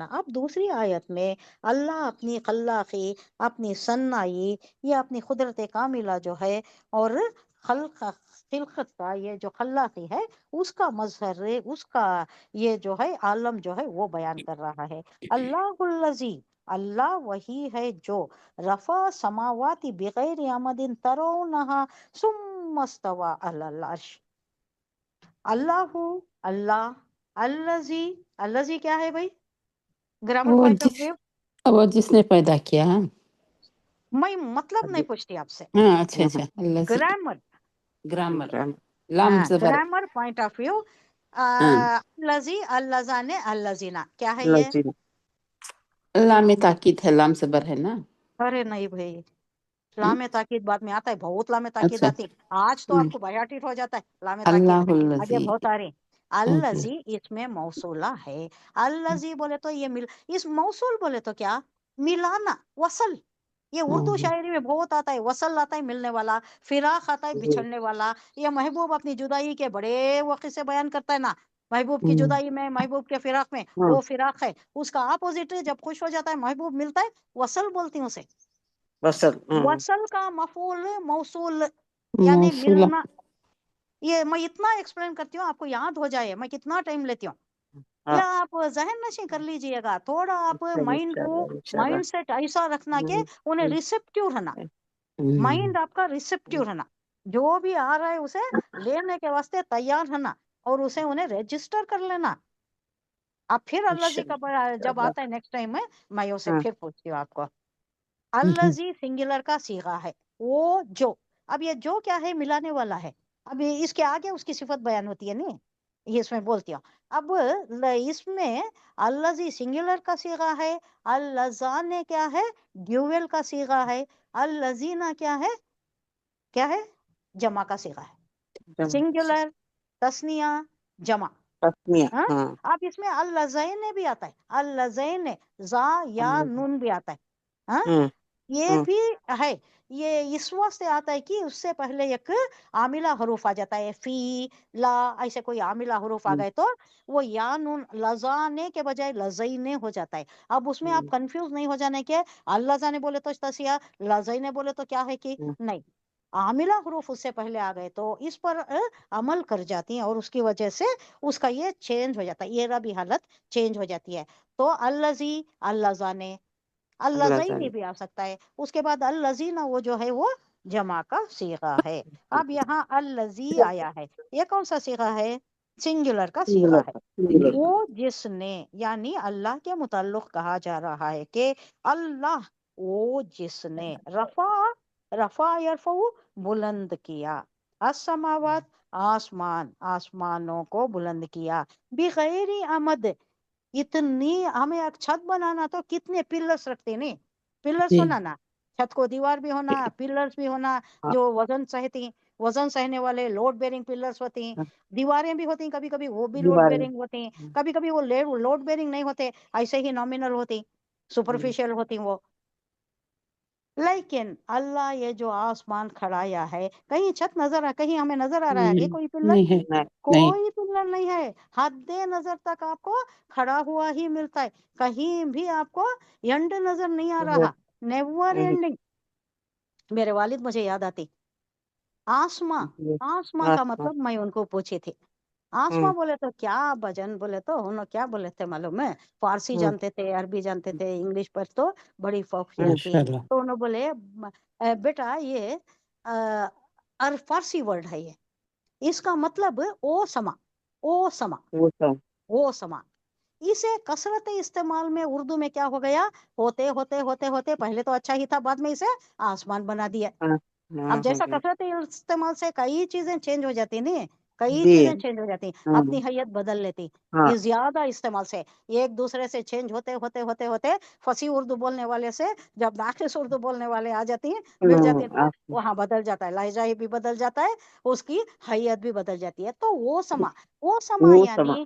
اب دوسری آیت میں اللہ اپنی خلاقی، اپنی صنعی، یہ اپنی قدرت کاملہ جو ہے اور خلقت کا یہ جو خلاقی ہے اس کا مظہر، اس کا یہ جو ہے عالم جو ہے وہ بیان کر رہا ہے۔ اللہ الذی، اللہ وہی ہے جو رفع سماواتی بغیر عمد ترونہا ثم استوى علی العرش۔ اللہ، اللہ الذی، الذی کیا ہے بھائی؟ گرامر وہ پوائنٹ آف جس ویو وہ جس نے پیدا کیا۔ میں مطلب نہیں پوچھتی آپ سے، ہاں اچھا اچھا، اللہ سے گرامر، گرامر، لام زبر۔ Grammar point of view. ہاں، الذی، اللذان، اللذینا، کیا ہے یہ؟ لام تاکید ہے، لام زبر ہے نا۔ ارے نہیں بھائی، ہم؟ لام تاکید بعد میں آتا ہے، بہت لام تاکید اچھا آتی اچھا، ہے، آج تو آپ کو بایاٹیٹ ہو جاتا ہے لام تاکید، اللہ آگے الذی، بہت آ رہے ہیں۔ اوکے، الذی اس میں موصولہ ہے، الذی بولے تو یہ اس موصول بولے تو کیا؟ ملانا، وصل۔ یہ اردو شاعری میں بہت آتا ہے، وصل آتا ہے ملنے والا، فراق آتا ہے بچھڑنے والا۔ یہ محبوب اپنی جدائی کے بڑے وقت سے بیان کرتا ہے نا، محبوب کی جدائی میں، محبوب کے فراق میں، وہ فراق ہے۔ اس کا اپوزٹ ہے، جب خوش ہو جاتا ہے محبوب ملتا ہے، وصل بولتی ہوں اسے۔ وصل کا مفعول موصول یعنی موصولہ۔ ملنا۔ یہ میں اتنا ایکسپلین کرتی ہوں آپ کو یاد ہو جائے، میں کتنا ٹائم لیتی ہوں، یا آپ ذہن نشیں کر لیجئے گا تھوڑا، آپ مائنڈ کو، مائنڈ سیٹ ایسا رکھنا کہ انہیں ریسپٹیو رہنا، مائنڈ آپ کا ریسپٹیو رہنا، جو بھی آ رہا ہے اسے لینے کے واسطے تیار رہنا اور اسے انہیں رجسٹر کر لینا۔ اب پھر الذی کا جب آتا ہے نیکسٹ ٹائم میں اسے پھر پوچھتی ہوں آپ کو۔ الذی سنگولر کا صیغہ ہے، وہ جو۔ اب یہ جو کیا ہے؟ ملانے والا ہے۔ اب اس کے آگے اس کی صفت بیان ہوتی ہے نا، یہ اس میں بولتی ہوں۔ اب اس میں الذی سنگولر کا صیغہ ہے، اللذان کیا ہے؟ ڈیویل کا صیغہ ہے، اللذینا کیا ہے؟ کیا ہے؟ جمع کا صیغہ ہے، سنگولر، تسنیہ، جمع۔ ہاں، اب اس میں اللذین بھی آتا ہے، اللذین، زا یا نون بھی آتا ہے، ہاں یہ بھی ہے۔ یہ اس واسطے آتا ہے کہ اس سے پہلے ایک عاملہ حروف آ جاتا ہے، فی، لا، ایسے کوئی عاملہ حروف آ گئے تو وہ یا نون لذانے کے بجائے لذینے ہو جاتا ہے۔ اب اس میں آپ کنفیوز نہیں ہو جانے کے اللذانے بولے تو تسیہ، لذینے بولے تو کیا ہے کہ نہیں، عاملہ حروف اس سے پہلے آ گئے تو اس پر عمل کر جاتی ہیں اور اس کی وجہ سے اس کا یہ چینج ہو جاتا ہے، یہ ربی حالت چینج ہو جاتی ہے۔ تو الذی، اللذانے، اللذین بھی آ سکتا ہے، اس کے بعد اللذین وہ جو ہے وہ جمع کا صیغہ ہے۔ اب یہاں الذی آیا ہے، یہ کون سا صیغہ ہے؟ سنگولر کا صیغہ ہے۔ وہ جس نے، یعنی اللہ کے متعلق کہا جا رہا ہے کہ اللہ وہ جس نے رفع، رفع یرفع بلند کیا، السماوات آسمان، آسمانوں کو بلند کیا، بغیر عمد، اتنی ہمیں ایک چھت بنانا تو کتنے پلرس رکھتے ہیں، پلرس ہونا نا، چھت کو دیوار بھی ہونا، پلرس بھی ہونا جو وزن سہتی، وزن سہنے والے لوڈ بیرنگ پلرس ہوتے ہیں، دیواریں بھی ہوتی ہیں کبھی کبھی وہ بھی لوڈ بیرنگ ہوتے ہیں، کبھی کبھی وہ لوڈ بیرنگ نہیں ہوتے، ایسے ہی نامینل ہوتی، سپرفیشل ہوتی وہ۔ لیکن اللہ یہ جو آسمان کھڑایا ہے، کہیں چھت نظر کہیں ہمیں نظر آ رہا ہے یہ کوئی پلر؟ نہیں ہے، نہیں۔ کوئی پلر نہیں ہے، حد نظر تک آپ کو کھڑا ہوا ہی ملتا ہے، کہیں بھی آپ کو اینڈ نظر نہیں آ رہا، نیور اینڈنگ۔ میرے والد مجھے یاد آتی، آسماں، آسماں کا مطلب میں ان کو پوچھی تھی، آسماں بولے تو کیا بجن، بولے تو انہوں کیا بولے تھے معلوم ہے؟ فارسی جانتے تھے، عربی جانتے تھے، انگلش پر تو بڑی فوقیت تھی۔ ماشاء اللہ، تو انہوں بولے بیٹا یہ فارسی ورڈ ہے، یہ اس کا مطلب او سما، او سما، او سما۔ اسے کثرت استعمال میں اردو میں کیا ہو گیا، ہوتے ہوتے ہوتے ہوتے پہلے تو اچھا ہی تھا، بعد میں اسے آسمان بنا دیا۔ اب جیسا کثرت استعمال سے کئی چیزیں چینج ہو جاتی نہیں، کئی چیزیں چینج ہو جاتی، اپنی حیت بدل لیتی، یہ زیادہ استعمال سے ایک دوسرے سے چینج ہوتے ہوتے ہوتے ہوتے فصیح اردو بولنے والے سے جب ناقص اردو بولنے والے آ جاتی ہیں، مل جاتے ہیں، تو وہاں بدل جاتا ہے، لہجہ بھی بدل جاتا ہے، اس کی حیت بھی بدل جاتی ہے۔ تو وہ سما یعنی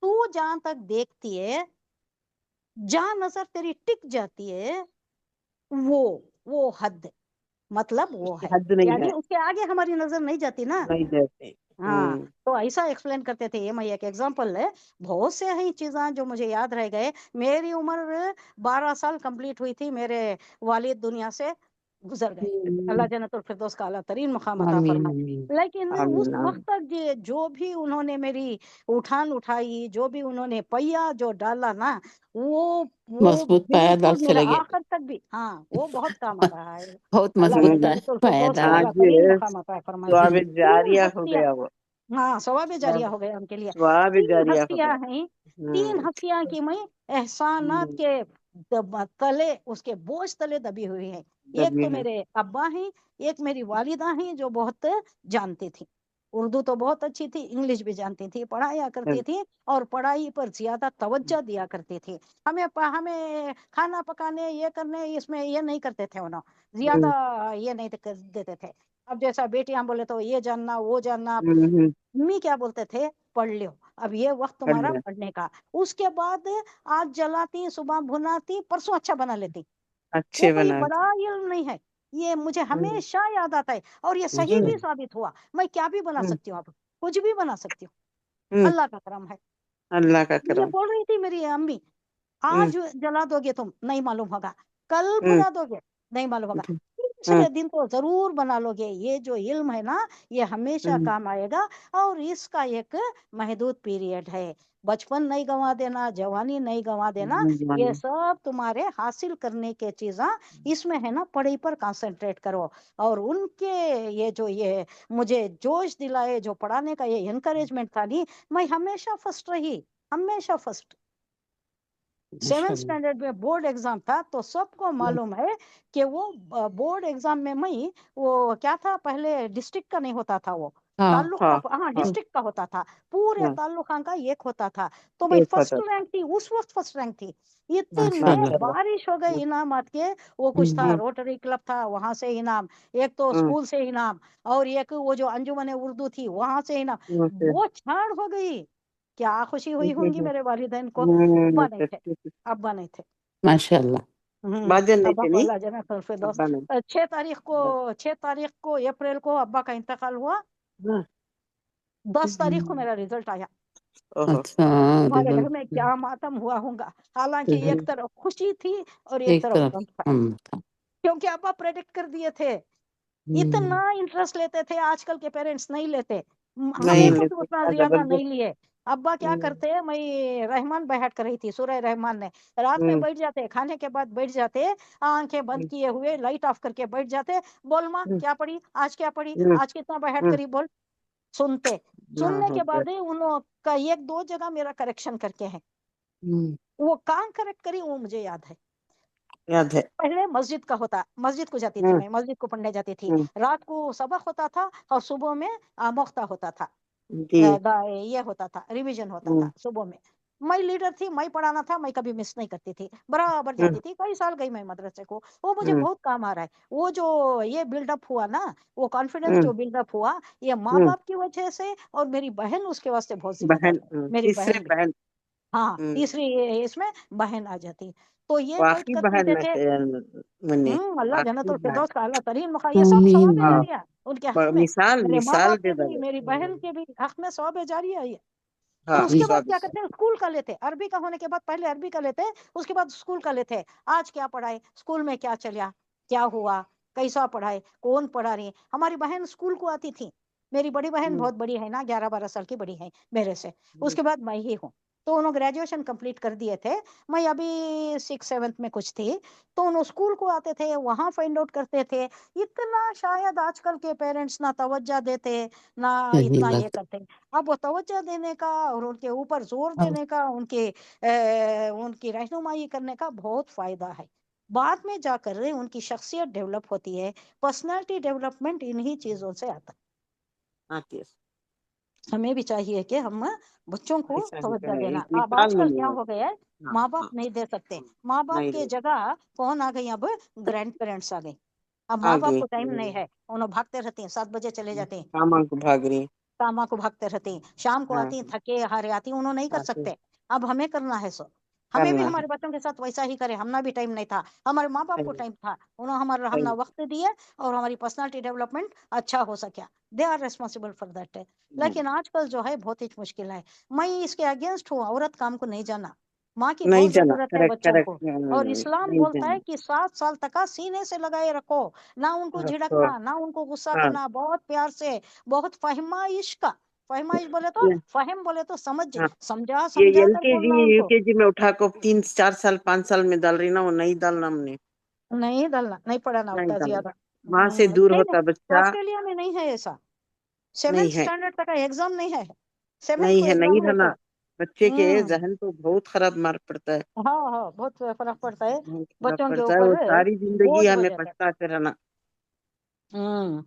تو جہاں تک دیکھتی ہے، جہاں نظر تیری ٹک جاتی ہے، وہ حد، مطلب وہ ہے، یعنی اس کے آگے ہماری نظر نہیں جاتی نا، हाँ, तो ऐसा एक्सप्लेन करते थे। ये मैं एक एग्जांपल है, बहुत से हैं चीज़ें जो मुझे याद रह गए। मेरी उम्र 12 साल कंप्लीट हुई थी, मेरे वालिद दुनिया से गुजर गए। अल्लाह जन्नतुल फिरदौस का आला तरीन मुकाम अता आमीन फरमाए। आमीन लेकिन उस आमीन वक्त आमीन। तक जो भी उन्होंने मेरी उठान उठाई, जो भी उन्होंने पहिया जो डाला ना, वो मजबूत पाया डाल बिल्कुल मेरे चले गए, आखिर तक भी, हाँ, वो बहुत काम आ रहा है। बहुत अल्लाह मजबूत जन्नतुल पाया फिरदौस का डाला। आला आज तरीन मुकाम अता फरमाए। स्वाब तीन जारिया हो हस्तियां, गया वो, हाँ, सवाब जारिया हो गया उनके लिए। स्वाब तीन जारिया हो हस्तियां गया। हैं, तीन हस्तियां की मैं एहसानात के तले, उसके बोझ तले दबी हुई है। एक दबी तो है। मेरे अब्बा हैं, एक मेरी वालिदा हैं जो बहुत जानती थी, उर्दू तो बहुत अच्छी थी, इंग्लिश भी जानती थी, पढ़ाया करती थी और पढ़ाई पर ज्यादा तवज्जो दिया करती थी। हमें खाना पकाने ये करने इसमें ये नहीं करते थे, उन्होंने ज्यादा ये नहीं देते थे। अब जैसा बेटियां बोले तो ये जानना वो जानना, मम्मी क्या बोलते थे, पढ़ लो, अब ये वक्त तुम्हारा पढ़ने का। उसके बाद आज जलाती, सुबह भुनाती, परसों अच्छा बना लेती। वो अच्छे कोई बना। बड़ा इल्म नहीं है, ये मुझे हमेशा याद आता है और ये सही भी साबित हुआ। मैं क्या भी बना सकती हूँ, अब कुछ भी बना सकती हूँ, अल्लाह का करम है। अल्लाह का मुझे करम। बोल रही थी मेरी अम्मी, आज जला दोगे तुम नहीं मालूम होगा, कल भुना दोगे नहीं मालूम होगा, तीसरे दिन तो जरूर बना लोगे। ये जो इल्म है ना, ये हमेशा काम आएगा और इसका एक महदूद पीरियड है। बचपन नहीं गंवा देना, जवानी नहीं गंवा देना, ये सब तुम्हारे हासिल करने के चीज़ा इसमें है ना, पढ़ाई पर कंसंट्रेट करो। और उनके ये मुझे जोश दिलाए, जो पढ़ाने का ये एनकरेजमेंट था नहीं, मैं हमेशा फर्स्ट रही, हमेशा फर्स्ट। 7th स्टैंडर्ड में बोर्ड एग्जाम था, तो सबको मालूम है कि वो बोर्ड एग्जाम में मैं, वो क्या था, पहले डिस्ट्रिक्ट का नहीं होता था, वो ताल्लुक का, हाँ, डिस्ट्रिक्ट का होता था, पूरे ताल्लुकां का एक होता था। तो मैं फर्स्ट रैंक थी, उस वक्त फर्स्ट रैंक थी। इतने बारिश हो गए इनामात के, वो कुछ था, रोटरी क्लब था, वहां से इनाम, एक तो स्कूल से इनाम, और एक वो जो अंजुमन उर्दू थी वहां से इनाम, वो छाड़ हो गई। क्या खुशी हुई होंगी मेरे वालिदैन को। अब्बा नहीं थे, अब्बा नहीं थे, माशाल्लाह। बादल नहीं अब्बा थे को नहीं। अल्लाह जन्नतुल फिरदौस। अब्बा नहीं। 6 तारीख को अप्रैल को अब्बा का इंतकाल हुआ। 10 तारीख को मेरा रिजल्ट आया। ओहो। अच्छा, हमारे घर में क्या मातम हुआ होगा, हालांकि एक तरफ खुशी थी और एक तरफ गम था, था। क्योंकि अब्बा प्रेडिक्ट कर दिए थे। इतना इंटरेस्ट लेते थे, आजकल के पेरेंट्स नहीं लेते, नहीं हमें तो उतना ज्यादा जबरदस्त। नहीं लिए। अब्बा क्या करते हैं, मैं रहमान बैठ कर रही थी, सूरह रहमान ने, रात में बैठ जाते, खाने के बाद बैठ जाते, आंखें बंद किए हुए, लाइट ऑफ करके बैठ जाते, बोल माँ क्या पढ़ी आज, क्या पढ़ी आज, कितना बैठ करी, बोल। सुनते, सुनने के बाद उनका एक दो जगह मेरा करेक्शन करके है, वो कहाँ करेक्ट करी वो मुझे याद है। याद है। पहले मस्जिद का होता, मस्जिद को जाती थी मैं, मस्जिद को पढ़ने जाती थी, रात को सबक होता था और सुबह में आमोख्ता होता था, ये होता था, रिवीजन होता था सुबह में। मैं लीडर थी, मैं पढ़ाना था, मैं कभी मिस नहीं करती थी, बराबर जाती थी। कई साल गई मैं मदरसे को, वो मुझे बहुत काम आ रहा है। वो जो ये बिल्डअप हुआ ना, वो कॉन्फिडेंस जो बिल्डअप हुआ, ये माँ बाप की वजह से, और मेरी बहन उसके वास्ते बहुत जिम्मेदार बहन, है, मेरी तीसरे बहन भी। बहन। हाँ, तीसरी इसमें बहन आ जाती, तो ये गाइड आखिरी कर बहन देते में थे। मन्ने। अल्लाह आखिरी जन्नतुल बहन। फिरदौस का आला तरीन मकाम, ये सब सवाब हाँ, जारिया उनके हक में, मिसाल मेरे माँ मिसाल बाप दे के भी, दो। मेरी बहन के भी हक में सवाब जारिया है ये। हाँ, फिर उसके बाद स्वाब क्या करते हैं, स्कूल का लेते, अरबी का होने के बाद पहले अरबी का लेते, उसके बाद स्कूल का लेते। आज क्या पढ़ाए, स्कूल में क्या चला, क्या हुआ, कैसा पढ़ाए, कौन पढ़ा रही। हमारी बहन स्कूल को आती थी, मेरी बड़ी बहन बहुत बड़ी है ना, 11-12 साल की बड़ी है मेरे से, उसके बाद मैं ही हूँ। तो उन्होंने ग्रेजुएशन कंप्लीट कर दिए थे, मैं अभी 6th-7th में कुछ थी, तो उन्होंने स्कूल को आते थे, वहां फाइंड आउट करते थे। इतना शायद आजकल के पेरेंट्स ना तवज्जो देते, ना इतना ये करते। अब वो तवज्जो देने का और उनके ऊपर जोर देने का, उनकी रहनुमाई करने का बहुत फायदा है। बाद में जाकर उनकी शख्सियत डेवलप होती है, पर्सनालिटी डेवलपमेंट इन्हीं चीजों से आता है। हमें भी चाहिए कि हम बच्चों को ऐसा ही तवज्जो करें, देना। एक अब मिसाल आजकल मिली क्या है। हो गया है, माँ बाप नहीं दे सकते, माँ बाप नहीं के रे, जगह कौन आ गई, अब ग्रैंड पेरेंट्स आ गए। अब माँ बाप आगे को टाइम नहीं है, उन्हें भागते रहते हैं, 7 बजे चले जाते हैं, कामा को भाग रही। कामा को भागते रहते हैं, शाम को हाँ, आती हैं, थके हारे आती हैं, उन्होंने नहीं कर आते। सकते। अब हमें करना है सो, हमें भी करना हमारे बच्चों के साथ वैसा ही करें। हमना भी टाइम नहीं था, हमारे माँ बाप को है टाइम था, उन्होंने हमारा हमना वक्त दिया और हमारी पर्सनालिटी डेवलपमेंट अच्छा हो सका। They are responsible for that. लेकिन आजकल जो है बहुत ही मुश्किल है। मैं इसके अगेंस्ट हूँ, औरत काम को नहीं जाना। माँ की नहीं बहुत जाना। जरूरत है करेक्ट बच्चों को। करेक्ट और इस्लाम नहीं बोलता है जाना। कि 7 साल तक का सीने से लगाए रखो, ना उनको रखो। झिड़कना, ना उनको गुस्सा हाँ करना, बहुत प्यार से, बहुत फहमाइश का। फहमाइश बोले तो, ये- फहम बोले तो समझ, हाँ समझा ये समझा कर एलकेजी बोलना उनको। यूकेजी में उठा को 3 4 साल 5 साल में डाल रही ना, वो नहीं डालना हमने। नहीं डालना, नहीं पढ़ाना नहीं उतना डालना, ज्यादा। वहां से दूर नहीं नहीं, होता बच्चा। ऑस्ट्रेलिया में नहीं है ऐसा। नहीं 7th है, स्टैंडर्ड तक का एग्जाम नहीं है, 7th नहीं को है, नहीं एग्जाम है रहना। तो। बच्चे के हम्म जहन तो बहुत खराब मार पड़ता है, हाँ हाँ, बहुत फर्क पड़ता है बहुत खराब बच्चों के पड़ता है। ऊपर, वो सारी जिंदगी बोझ हो हमें जाता है। पछताते रहना। हम्म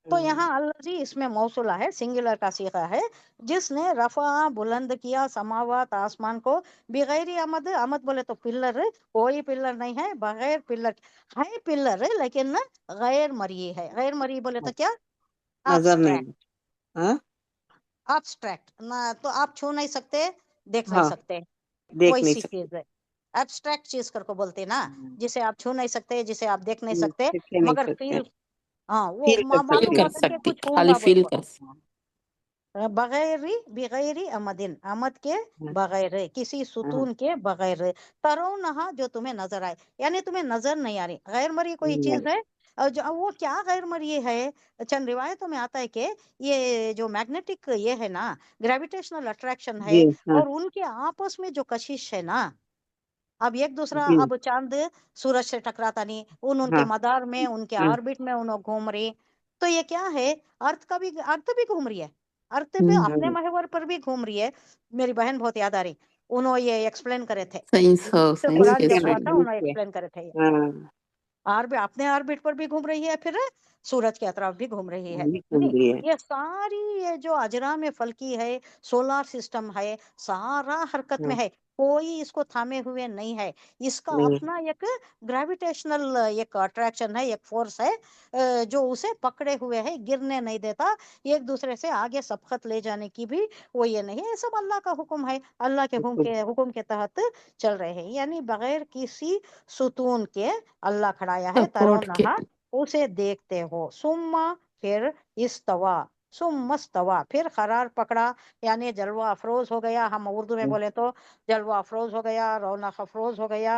तो यहाँ अल्लाजी इसमें मौसूला है, सिंगुलर का सीगा है। जिसने रफा बुलंद किया समावात आसमान को, बगैर आमद, आमद बोले तो पिल्लर, कोई पिल्लर नहीं है, बगैर पिल्लर है, पिल्लर है लेकिन गैर मरी है। गैर मरी बोले तो क्या, नजर नहीं। abstract, हाँ abstract ना तो आप छू नहीं सकते, देख नहीं हाँ, सकते, देख नहीं वैसी सकते। चीज है। एब्स्ट्रैक्ट चीज करको बोलते हैं ना, जिसे आप छू नहीं सकते, जिसे आप देख नहीं सकते, देख नहीं मगर सकते, फील, हाँ वो फील कर फील मालूम सकते कर होता है कि सकती, कुछ खाली होगा बोल फील को। कर बगैरी बिगैरी अमदिन, आमद के हैं। बगैर, किसी सुतून के बगैर, तरोनहा जो तुम्हें नजर आए, यानी तुम्हें नजर नहीं आ रही। गैर मरी कोई चीज है, और जो वो क्या गैर मरी है, चंद रिवायतों में आता है कि ये जो मैग्नेटिक ये है ना, ग्रेविटेशनल अट्रैक्शन जी है, हाँ और उनके आपस में जो कशिश है ना, अब एक दूसरा, जी अब चांद सूरज से टकराता नहीं, उनके हाँ मदार में, उनके हाँ ऑर्बिट में उन्होंने घूम रही। तो ये क्या है, अर्थ भी घूम रही है, अर्थ पे हम्म, अपने महवर पर भी घूम रही है। मेरी बहन बहुत याद आ रही, उन्होंने ये एक्सप्लेन करे थे, तो साइंस कुरान के जब हुआ स्टूडेंट। था साइंस उन्होंने के। एक्सप्लेन करे थे। हाँ अपने ऑर्बिट पर भी घूम रही है, फिर सूरज के अतराफ भी घूम रही है। वही घूम नहीं, रही है। ये सारी, ये जो अजरा में फल्की है, सोलार सिस्टम है, सारा हरकत में हाँ, है, कोई इसको थामे हुए नहीं है। इसका नहीं अपना एक ग्रेविटेशनल एक अट्रैक्शन है, एक फोर्स है, जो उसे पकड़े हुए है, गिरने नहीं देता, एक दूसरे से आगे सबकत ले जाने की भी वो ये नहीं है। ये सब अल्लाह का हुक्म है, अल्लाह के हुक्म के तहत चल रहे हैं, यानी बगैर किसी सुतून के अल्लाह खड़ाया है। सपोर्ट के। तरोनहा, उसे देखते हो, सुम्मा, फिर इस्तवा, सुम्मस्तवा, फिर करार पकड़ा, यानी जलवा अफरोज हो गया, हम उर्दू में बोले तो जलवा अफरोज हो गया, रौनक अफरोज हो गया,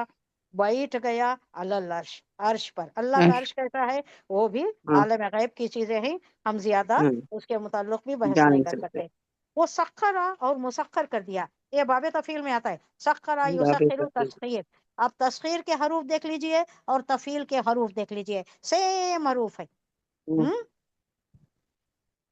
बैठ गया अलल अर्श, अर्श पर। अल्लाह का अर्श कैसा है, वो भी हाँ आलम गैब की चीजें हैं, हम ज्यादा हाँ, उसके मुताल्लिक भी बहस जान नहीं नहीं कर सकते। सकते। वो सखरा और मुसख्खर कर दिया, ये बाबे तफील में आता है, सखरा बाबे युसख्खिरु तफसीर। तस्खीर। आप तस्खीर के हरूफ देख लीजिए और तफील के हरूफ देख लीजिए, सेम हरूफ है। हम्म, हम्म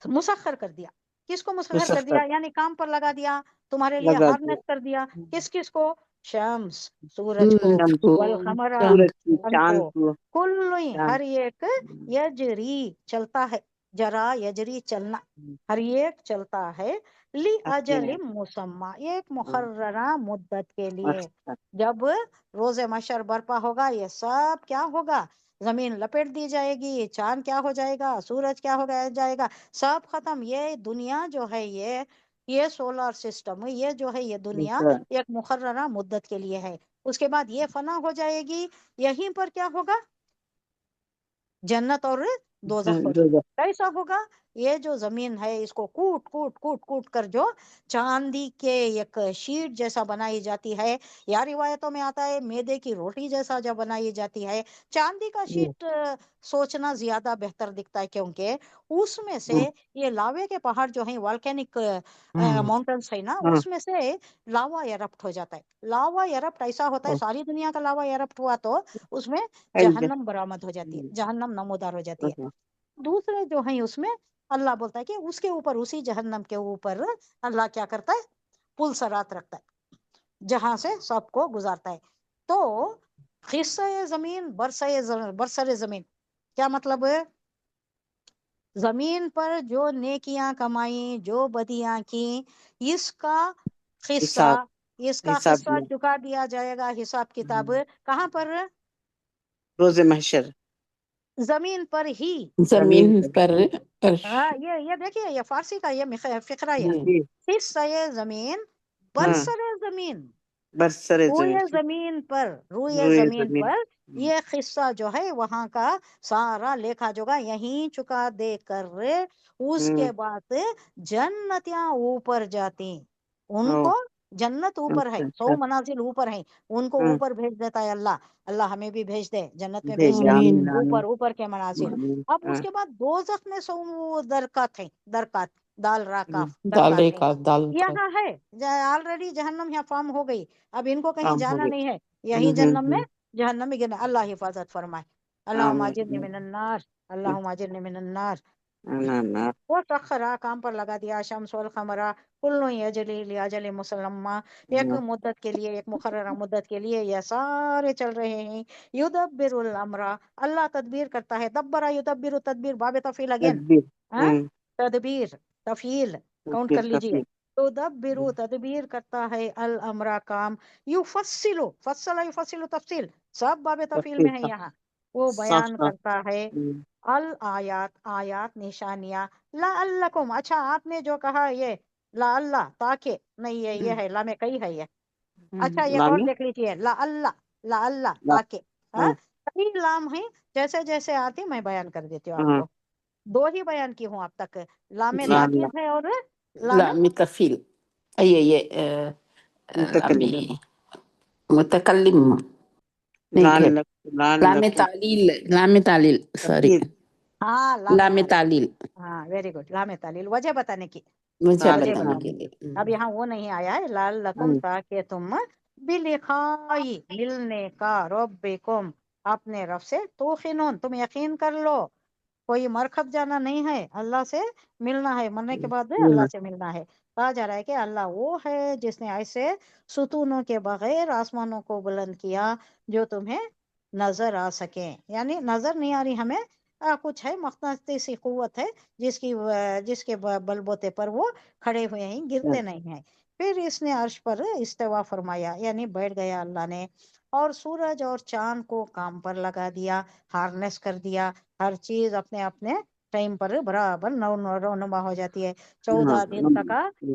मुसख्खर कर दिया, किसको मुसख्खर कर मुसख्खर दिया, यानी काम पर लगा दिया, तुम्हारे लिए लगा हार्नेस दिया। कर दिया। किस किस को, शम्स, सूरज को, सूरज शम्स, को, वल खमरा, चांद सूरज की, को। चांद को, चांद को। कुल्लु, चांद। हर एक, यजरी, चलता है, जरा यजरी, चलना, हर एक चलता है, ली अपने अजल मुसम्मा, एक मुकर्ररा मुद्दत के लिए। मकसद। जब रोजे मशर बर्पा होगा, ये सब क्या होगा, जमीन लपेट दी जाएगी, चांद क्या हो जाएगा, सूरज क्या हो जाएगा, सब खत्म। ये दुनिया जो है, ये सोलर सिस्टम, ये जो है, ये दुनिया एक मुकर्ररा मुद्दत के लिए है। उसके बाद ये फना हो जाएगी। यहीं पर क्या होगा, जन्नत और दोजख होगी। जो कैसा होगा, ये जो जमीन है, इसको कूट कूट कूट कूट कर जो चांदी के एक शीट जैसा बनाई जाती है, या रिवायतों में आता है मैदे की रोटी जैसा जब बनाई जाती है। चांदी का शीट सोचना ज्यादा बेहतर दिखता है, क्योंकि उसमें से ये लावे के पहाड़ जो है, वॉल्केनिक माउंटेन्स है ना, हाँ उसमें से लावा एरप्ट हो जाता है। लावा एरप्ट ऐसा होता है, सारी दुनिया का लावा एरप्ट हुआ तो उसमें जहन्नम बरामद हो जाती है, जहन्नम नमूदार हो जाती है। दूसरे जो है उसमें अल्लाह बोलता है कि उसके ऊपर, उसी जहन्नम के ऊपर अल्लाह क्या करता है, पुल सरात रखता है, जहां से सबको गुजारता है। तो हिस्सा जमीन, बरसरे जमीन, क्या मतलब है, जमीन पर जो नेकियां कमाई, जो बदियां की, इसका हिस्सा, हिसाब, इसका हिसाब हिस्सा में चुका दिया जाएगा, हिसाब किताब कहाँ पर, रोजे महशर। जमीन पर ही। जमीन जमीन पर। पर अर्श। हाँ, ये देखिए, ये फारसी का ये फिक्रा है, जी हिस्सा जमीन, हाँ बरसरे जमीन, برسر روئے زمین زمین پر، روئے روئے زمین زمین پر یہ قصہ جو ہے وہاں کا سارا لیکھا جوگا یہیں چکا دے کر اس کے بعد جنتیاں اوپر جاتی، ان کو جنت اوپر ہے، 100 منازل اوپر ہیں، ان کو اوپر بھیج دیتا ہے اللہ۔ اللہ ہمیں بھی بھیج دے، جنت میں بھیج دے، آمین اوپر اوپر کے منازل۔ اب اس کے بعد دوزخ میں 100 درکات ہیں، درکات، دال را کاف، دالے درکات ہیں۔ کا دال کا یہاں ہے آلریڈی جہنم یہاں فارم ہو گئی، اب ان کو کہیں کام ہو جانا گئی۔ نہیں ہے، یہیں جہنم میں، جہنم میں گرنا۔ اللہ حفاظت فرمائے، اللہم اجرنی من النار، اللہم اجرنی من النار۔ وہ سخرا کام پر لگا دیا، شمس والقمرہ کل یجری لاجل مسمى، ایک مدت کے لیے، ایک مقررہ مدت کے لیے یہ سارے چل رہے ہیں۔ یدبر الامر، اللہ تدبیر کرتا ہے، دبرا یدبر، تدبیر باب تفعیل اگین، تدبیر تفعیل کاؤنٹ کر لیجئے، تدبر تدبیر کرتا ہے، الامر کام، یفصل، فصل یفصل تفصیل، سب باب تفعیل میں ہے یہاں، وہ بیان کرتا ہے الآیات، آیات نشانیاں، لعلکم، اچھا آپ نے جو کہا یہ لعل تاکہ نہیں ہے، یہ ہے لام کئی ہے یہ، اچھا ایک اور دیکھ لیجیے، لعل، لعل تاکہ، ہاں کئی لام ہیں، جیسے جیسے آتی میں بیان کر دیتی ہوں آپ کو، 2 ہی بیان کی ہوں اب تک، لام جی تاکید ہے اور لام لام تفیل، یہ متکلم نہیں ٹھہر، لام تعلیل، لام تعلیل، سوری، ہاں لام تعلیل، ہاں ویری گڈ، لام تعلیل، وجہ بتانے کی، مجھے وجہ بتانے کے بتانے کی۔ لیے۔ اب یہاں وہ نہیں آیا ہے، لعلکم تاکہ تم بلقائی، ملنے کا، ربکم، اپنے رب سے، توقنون، تم یقین کر لو، کوئی مرکب جانا نہیں ہے، اللہ سے ملنا ہے، مرنے کے بعد اللہ سے ملنا ہے۔ کہا جا رہا ہے کہ اللہ وہ ہے جس نے ایسے ستونوں کے بغیر آسمانوں کو بلند کیا جو تمہیں نظر آ سکیں، یعنی نظر نہیں آ رہی ہمیں، کچھ ہے مقناطیسی قوت ہے جس کے بل بوتے پر وہ کھڑے ہوئے ہیں، گرتے نہیں ہیں۔ پھر اس نے عرش پر استوا فرمایا، یعنی بیٹھ گیا اللہ نے، اور سورج اور چاند کو کام پر لگا دیا، ہارنس کر دیا، ہر چیز اپنے اپنے ٹائم پر برابر رونما ہو جاتی ہے۔ 14 دن تک،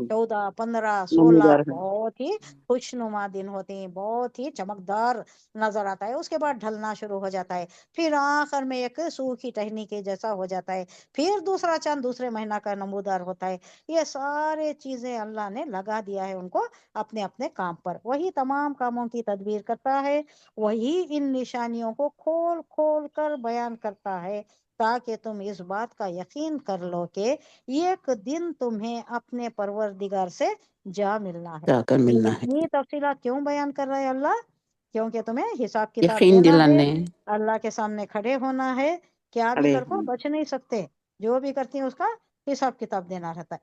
14 15 16 بہت ہی خوشنما دن ہوتے ہیں، بہت ہی چمکدار نظر آتا ہے، اس کے بعد ڈھلنا شروع ہو جاتا ہے، پھر آخر میں ایک سوکھی ٹہنی کے جیسا ہو جاتا ہے، پھر دوسرا چاند دوسرے مہینہ کا نمودار ہوتا ہے۔ یہ سارے چیزیں اللہ نے لگا دیا ہے ان کو اپنے اپنے کام پر، وہی تمام کاموں کی تدبیر کرتا ہے، وہی ان نشانیوں کو کھول کھول کر بیان کرتا ہے تاکہ تم اس بات کا یقین کر لو کہ ایک دن تمہیں اپنے پروردگار سے جا ملنا ہے۔ جا کر یہ ملنا ہے، اتنی تفصیلات کیوں بیان کر رہا ہے اللہ؟ کیونکہ تمہیں حساب کتاب یقین دینا ہے، دلانے۔ اللہ کے سامنے کھڑے ہونا ہے، کیا بھی کر کو بچ نہیں سکتے، جو بھی کرتی ہیں اس کا حساب کتاب دینا رہتا ہے۔